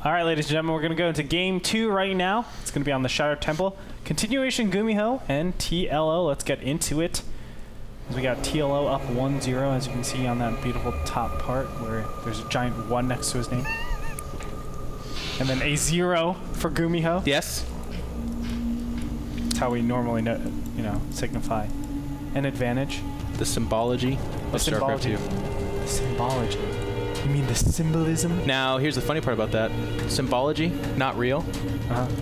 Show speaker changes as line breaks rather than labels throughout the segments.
All right, ladies and gentlemen, we're going to go into game 2 right now. It's going to be on the Shattered Temple. Continuation Gumiho and TLO. Let's get into it. As we got TLO up 1-0, as you can see on that beautiful top part where there's a giant 1 next to his name. And then a 0 for Gumiho.
Yes.
That's how we normally know, signify an advantage.
The symbology of StarCraft 2.
The symbology. You mean the symbolism?
Now, here's the funny part about that. Symbology, not real.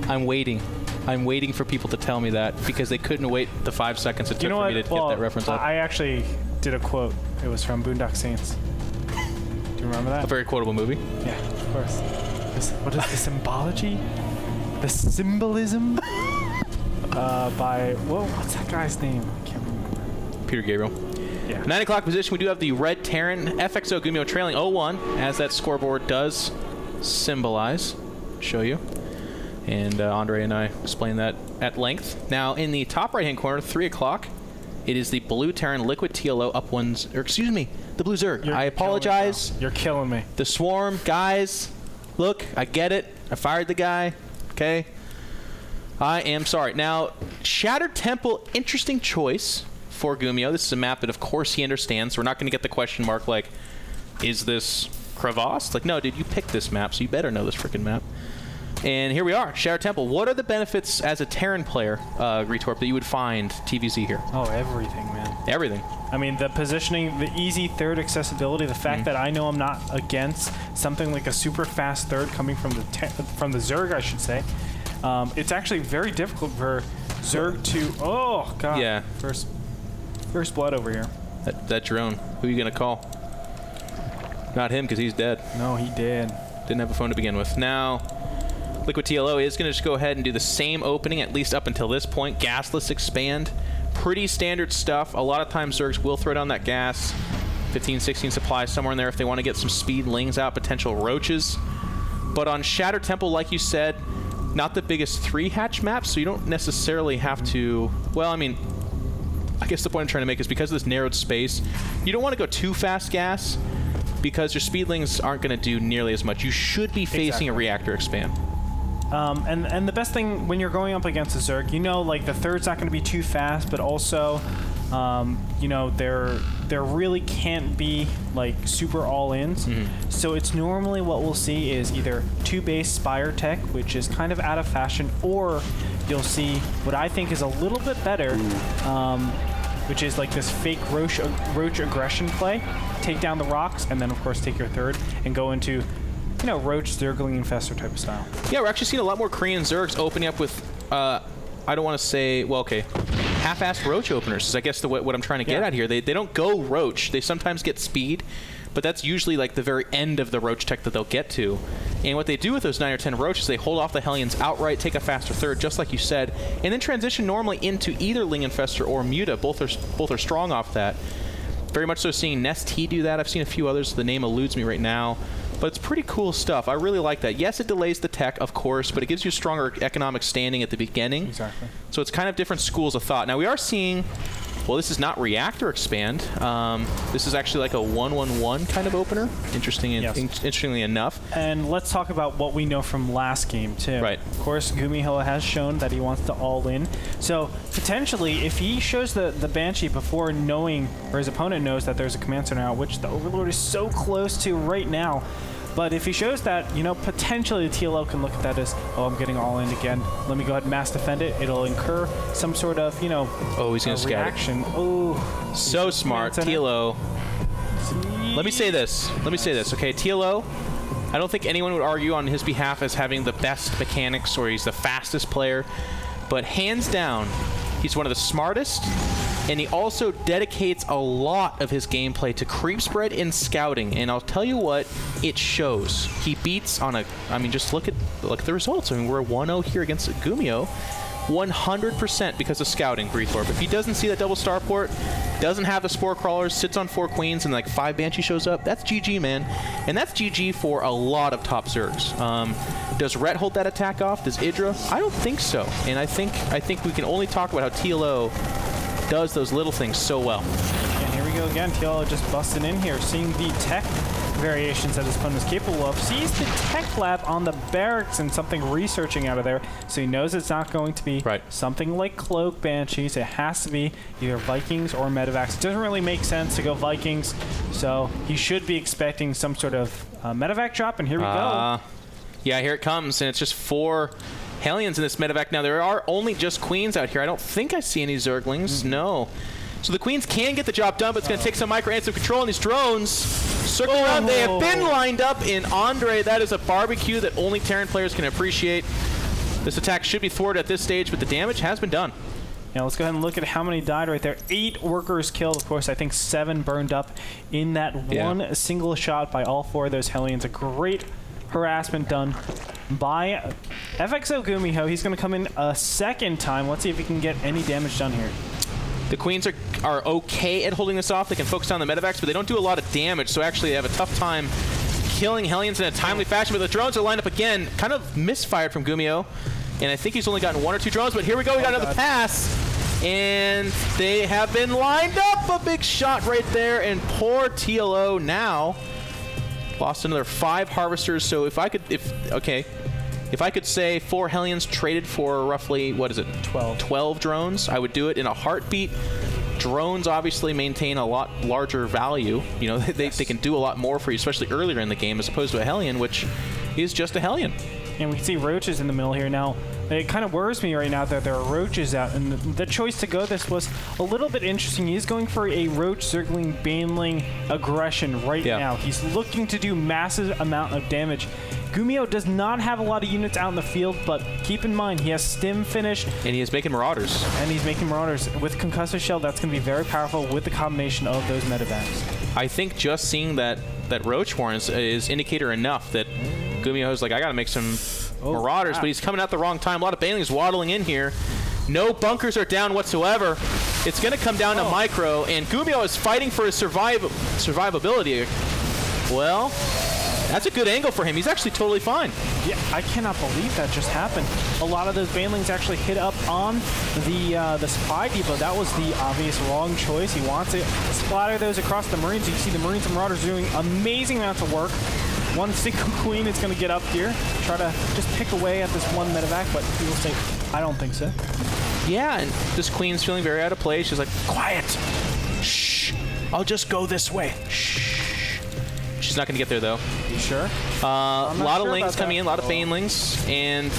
I'm waiting. I'm waiting for people to tell me that because they couldn't wait the 5 seconds it took for me to get that reference up.
I actually did a quote. It was from Boondock Saints. Do you remember that?
A very quotable movie.
Yeah, of course. What is the symbology? The symbolism? What's that guy's name? I can't remember.
Peter Gabriel.
Yeah.
9 o'clock position, we do have the red Terran, FXO Gumiho trailing 0-1, as that scoreboard does symbolize. Show you. And Andre and I explained that at length. Now, in the top right-hand corner, 3 o'clock, it is the blue Terran Liquid TLO up ones, or excuse me, the blue Zerg. I apologize.
You're killing me.
The Swarm, guys, look, I get it. I fired the guy, okay? I am sorry. Now, Shattered Temple, interesting choice for Gumiho. This is a map that, of course, he understands. We're not going to get the question mark like, is this Crevasse? Like, no, dude, you picked this map, so you better know this freaking map. And here we are, Shattered Temple. What are the benefits as a Terran player, Gretorp, that you would find TVZ here?
Oh, everything, man.
Everything.
I mean, the positioning, the easy third accessibility, the fact that I know I'm not against something like a super fast third coming from the Zerg, I should say. It's actually very difficult for Zerg to... Oh, God.
Yeah.
First blood over here.
That drone. Who are you going to call? Not him, because he's dead.
No, he did.
Didn't have a phone to begin with. Now, Liquid TLO is going to just go ahead and do the same opening, at least up until this point. Gasless expand. Pretty standard stuff. A lot of times Zergs will throw down that gas. 15, 16 supplies somewhere in there if they want to get some speed, lings out, potential roaches. But on Shattered Temple, like you said, not the biggest 3-hatch map, so you don't necessarily have to... Well, I mean... I guess the point I'm trying to make is because of this narrowed space, you don't want to go too fast gas because your speedlings aren't going to do nearly as much. You should be facing a reactor expand.
And the best thing when you're going up against a Zerg, like the third's not going to be too fast, but also, there really can't be like super all-ins. So it's normally what we'll see is either 2 base Spire tech, which is kind of out of fashion, or you'll see what I think is a little bit better, which is like this fake roach aggression play. Take down the rocks, and then of course take your third and go into, roach, zergling, infestor type of style. Yeah,
we're actually seeing a lot more Korean Zergs opening up with, I don't want to say, well, okay, half-assed roach openers is I guess what I'm trying to get at here. They don't go roach. They sometimes get speed, but that's usually like the very end of the roach tech that they'll get to. And what they do with those 9 or 10 roaches, they hold off the Hellions outright, take a faster third, just like you said, and then transition normally into either Ling Infestor or Muta. Both are strong off that. Very much so seeing NASTL do that. I've seen a few others. The name eludes me right now. But it's pretty cool stuff. I really like that. Yes, it delays the tech, of course, but it gives you stronger economic standing at the beginning.
Exactly.
So it's kind of different schools of thought. Now, we are seeing... Well, this is not reactor expand. This is actually like a 1-1-1 kind of opener. Interestingly enough.
And let's talk about what we know from last game too.
Right.
Of course, Gumiho has shown that he wants to all in. So potentially, if he shows the Banshee before knowing, or his opponent knows that there's a command center out, which the Overlord is so close to right now. But if he shows that, potentially the TLO can look at that as, oh, I'm getting all in again. Let me go ahead and mass defend it. It'll incur some sort of,
oh, he's going to scout it.
Oh,
so smart. TLO. Let me say this, okay? TLO, I don't think anyone would argue on his behalf as having the best mechanics or he's the fastest player. But hands down, he's one of the smartest. And he also dedicates a lot of his gameplay to creep spread and scouting. And I'll tell you what, it shows. He beats on a... I mean, just look at the results. I mean, we're 1-0 here against Gumiho. 100% because of scouting, Gretorp. If he doesn't see that double starport, doesn't have the Spore Crawlers, sits on 4 Queens, and like 5 Banshee shows up, that's GG, man. And that's GG for a lot of top Zergs. Does Rhett hold that attack off? Does Idra? I don't think so. And I think we can only talk about how TLO does those little things so well.
And here we go again. TLO just busting in here, seeing the tech variations that his opponent is capable of. Sees the tech lab on the barracks and something researching out of there, so he knows it's not going to be something like Cloak Banshees. It has to be either Vikings or Medivacs. It doesn't really make sense to go Vikings, so he should be expecting some sort of Medivac drop, and here we go.
Yeah, here it comes, and it's just 4 Hellions in this Medivac. Now, there are only just Queens out here. I don't think I see any Zerglings. No. So the Queens can get the job done, but it's going to take some micro-ants of control, and these drones circle around. They have been lined up in Andre. That is a barbecue that only Terran players can appreciate. This attack should be thwarted at this stage, but the damage has been done.
Yeah, let's go ahead and look at how many died right there. 8 workers killed. Of course, I think 7 burned up in that one single shot by all 4 of those Hellions. A great harassment done by FXO Gumiho. He's going to come in a second time. Let's see if he can get any damage done here.
The Queens are okay at holding this off. They can focus on the Medivacs, but they don't do a lot of damage, so actually they have a tough time killing Hellions in a timely fashion. But the drones are lined up again. Kind of misfired from Gumiho, and I think he's only gotten 1 or 2 drones, but here we go. We got another pass, and they have been lined up. A big shot right there, and poor TLO now lost another 5 harvesters. So if I could say 4 Hellions traded for roughly, what is it? 12 drones, I would do it in a heartbeat. Drones obviously maintain a lot larger value. You know, they can do a lot more for you, especially earlier in the game, as opposed to a Hellion, which is just a Hellion.
And we can see roaches in the middle here. Now, it kind of worries me right now that there are roaches out, and the choice to go this was a little bit interesting. He's going for a roach circling baneling aggression right now. He's looking to do massive amount of damage. Gumiho does not have a lot of units out in the field, but keep in mind, he has Stim finished. And
he is making Marauders.
And he's making Marauders. With Concussive Shell, that's going to be very powerful with the combination of those Medivacs.
I think just seeing that Roach Horn is indicator enough that Gumiho's like, I got to make some Marauders, but he's coming out the wrong time. A lot of banelings waddling in here. No bunkers are down whatsoever. It's going to come down to micro, and Gumiho is fighting for his survivability. Well, that's a good angle for him. He's actually totally fine.
Yeah, I cannot believe that just happened. A lot of those banelings actually hit up on the supply depot. That was the obvious wrong choice. He wants to splatter those across the Marines. You can see the Marines and Marauders doing amazing amounts of work. One single Queen is going to get up here, try to just pick away at this one Medivac, but he will say, I don't think so.
Yeah, and this Queen's feeling very out of place. She's like, quiet. Shh. I'll just go this way. Shh. She's not going to get there, though.
You sure?
A lot of Lings coming in, a lot of Banelings, and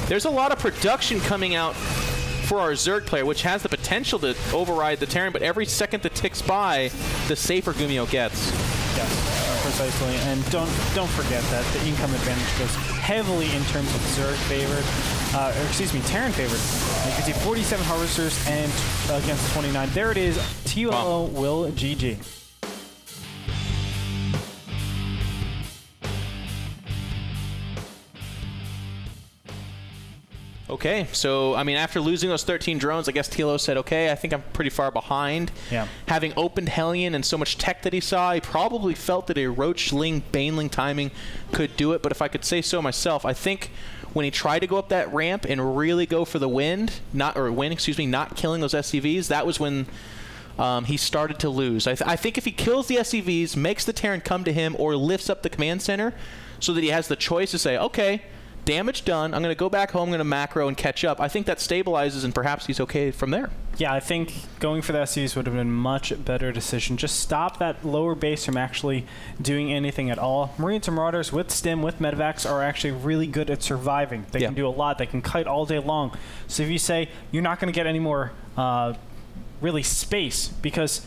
there's a lot of production coming out for our Zerg player, which has the potential to override the Terran, but every second that ticks by, the safer Gumiho gets.
Yes, precisely. And don't forget that the income advantage goes heavily in terms of Zerg favored, or excuse me, Terran favored. You can see 47 harvesters and against 29. There it is. TLO will GG.
Okay, so, I mean, after losing those 13 drones, I guess TLO said, okay, I think I'm pretty far behind.
Yeah.
Having opened Hellion and so much tech that he saw, he probably felt that a Roachling, Baneling timing could do it, but if I could say so myself, I think when he tried to go up that ramp and really go for the win, not killing those SCVs, that was when he started to lose. I think if he kills the SCVs, makes the Terran come to him, or lifts up the command center so that he has the choice to say, okay, damage done, I'm going to go back home, I'm going to macro and catch up. I think that stabilizes, and perhaps he's okay from there.
Yeah, I think going for the SCVs would have been a much better decision. Just stop that lower base from actually doing anything at all. Marines and Marauders with Stim, with Medivacs, are actually really good at surviving. They can do a lot. They can kite all day long. So if you say you're not going to get any more really space, because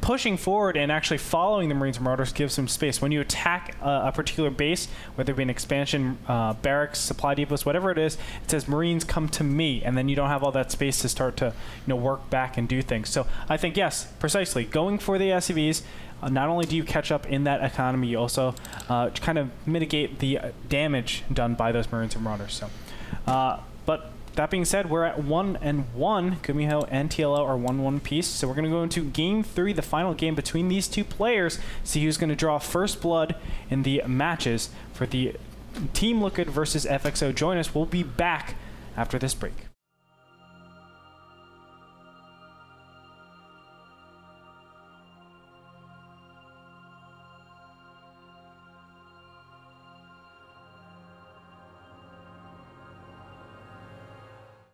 pushing forward and actually following the Marines and Marauders gives them space. When you attack a particular base, whether it be an expansion, barracks, supply depots, whatever it is, it says Marines come to me, and then you don't have all that space to start to work back and do things. So I think, yes, precisely, going for the SCVs, not only do you catch up in that economy, you also kind of mitigate the damage done by those Marines and Marauders. So, but that being said, we're at 1-1. Gumiho and TLO are 1-1 piece. So we're going to go into Game 3, the final game between these two players. See who's going to draw first blood in the matches for the Team Liquid versus FXO. Join us. We'll be back after this break.